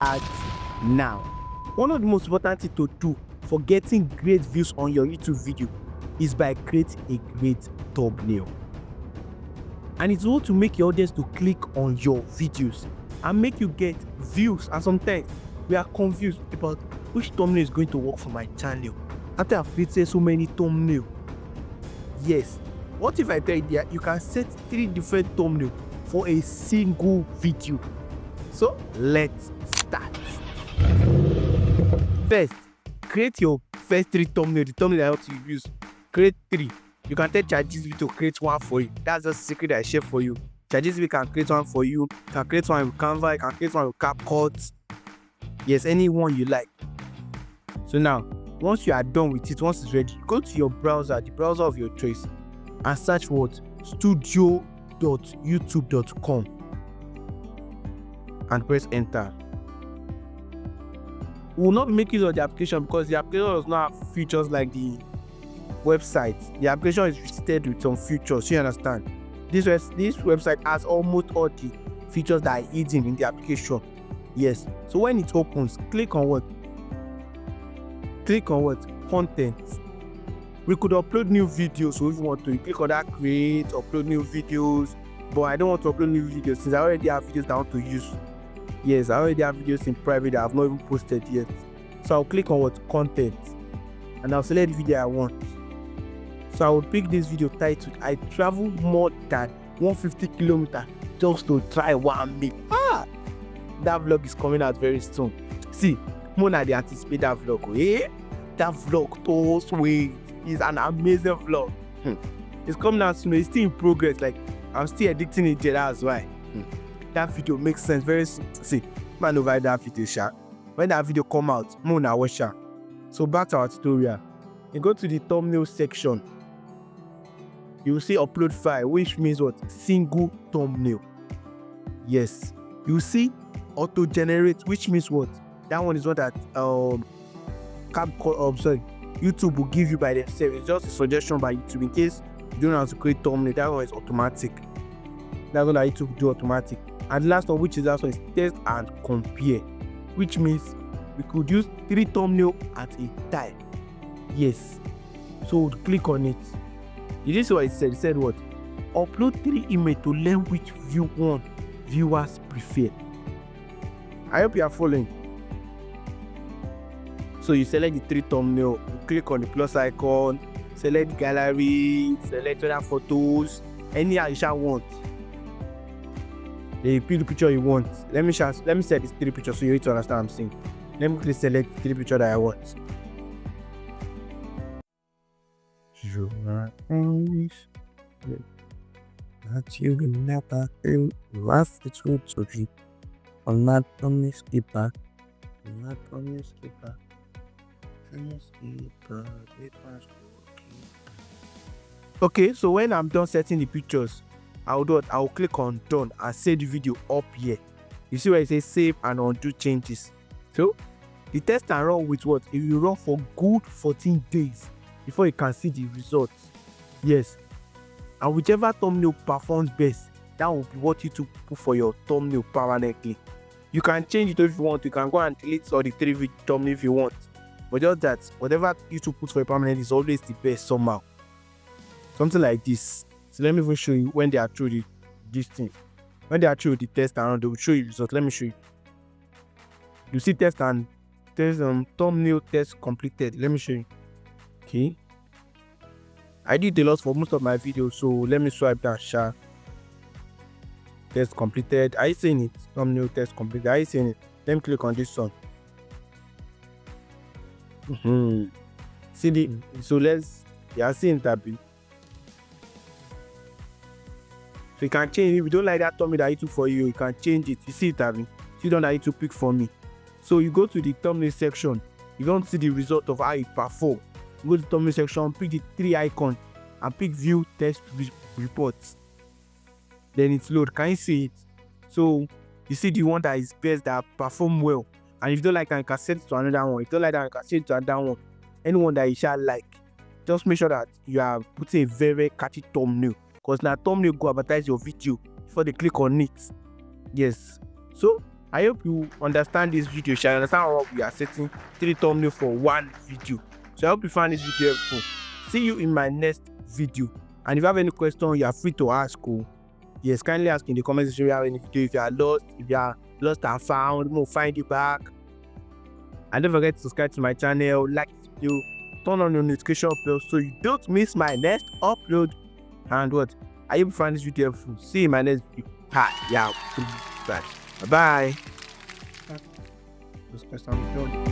start now. One of the most important things to do for getting great views on your YouTube video is by creating a great thumbnail. And it's all to make your audience to click on your videos and make you get views. And sometimes we are confused about which thumbnail is going to work for my channel after I've created so many thumbnails. Yes, what if I tell you that you can set 3 different thumbnails for a single video? So let's start. First, create your first 3 thumbnails, the thumbnail I want to use. Create 3. You can tell ChatGPT to create one for you. That's just a secret I share for you. ChatGPT can create one for you. You can create one with Canva. You can create one with CapCut. Yes, any one you like. So now, once you are done with it, once it's ready, go to your browser, the browser of your choice, and search for what? studio.youtube.com and press enter. We will not be making use of the application because the application does not have features like the website. The application is restricted with some features. You understand? This website has almost all the features that are hidden in the application. Yes. So when it opens, click on what? Content. We could upload new videos. So if you want to, you click on that create, upload new videos. But I don't want to upload new videos since I already have videos that I want to use. Yes, I already have videos in private that I have not even posted yet. So I'll click on content, and I'll select the video I want. So I will pick this video titled "I travel more than 150 kilometers just to try one meal." That vlog is coming out very soon. See, more than they anticipate that vlog. That vlog too sweet. It's an amazing vlog. It's coming out soon. It's still in progress. Like I'm still editing it. That's why. That video makes sense. Very soon. See, man, over that video, sha. When that video come out, more na watch sha. So back to our tutorial. You go to the thumbnail section. You will see upload file, which means what? Single thumbnail. Yes. You will see auto generate, which means what? That one is what that YouTube will give you by themselves. It's just a suggestion by YouTube in case you don't know how to create thumbnail. That one is automatic. That's what YouTube do automatic. And the last one, which is also is test and compare, which means we could use 3 thumbnails at a time. Yes. So we'll click on it. Did you see what it said? It said what? Upload 3 images to learn which viewers prefer. I hope you are following. So you select the 3 thumbnail, you click on the plus icon, select gallery, select other photos, any you shall want. Then you pick the picture you want. Let me set these 3 pictures so you need to understand what I'm saying. Let me select 3 pictures that I want. You are always that you will never feel love it will to be. On that promise keeper. On that promise keeper. Okay, so when I'm done setting the pictures, I'll click on done and save the video up here. You see where it says save and undo changes. So the test and run with what? It will run for good 14 days before you can see the results. Yes. And whichever thumbnail performs best, that will be what YouTube put for your thumbnail permanently. You can change it if you want. You can go and delete all the 3 thumbnails if you want. But just that, whatever YouTube puts for you permanent is always the best somehow. Something like this. So let me even show you when they are through this thing. When they are through the test and run, they will show you results. Let me show you. You see test and thumbnail test completed. Let me show you. Okay. I did a lot for most of my videos, so let me swipe down. Test completed. Are you seeing it? Thumbnail test completed. Are you seeing it? Let me click on this one. See so you are seeing that bit. So you can change it. If you don't like that thumbnail that YouTube for you, you can change it. You see it, Abby? See that YouTube pick for me. So you go to the thumbnail section. You don't see the result of how it perform. You go to the thumbnail section, pick the 3 icons, and pick view test reports. Then it's load. Can you see it? So you see the one that is best, that perform well. And if you don't like that, you can set it to another one. If you don't like that, you can set it to another one. Anyone that you shall like. Just make sure that you are putting a very catchy thumbnail. Because now thumbnail go advertise your video before they click on it. Yes. So I hope you understand this video. Shall understand what we are setting 3 thumbnails for one video. So I hope you find this video helpful. See you in my next video. And if you have any question, you are free to ask. Yes, kindly ask in the comment section if you have any video. If you are lost, if you are lost and found, we'll find you back. And don't forget to subscribe to my channel, like this video, turn on your notification bell so you don't miss my next upload. And what? I hope you find this video helpful. See you in my next video. Bye. Bye. Those questions.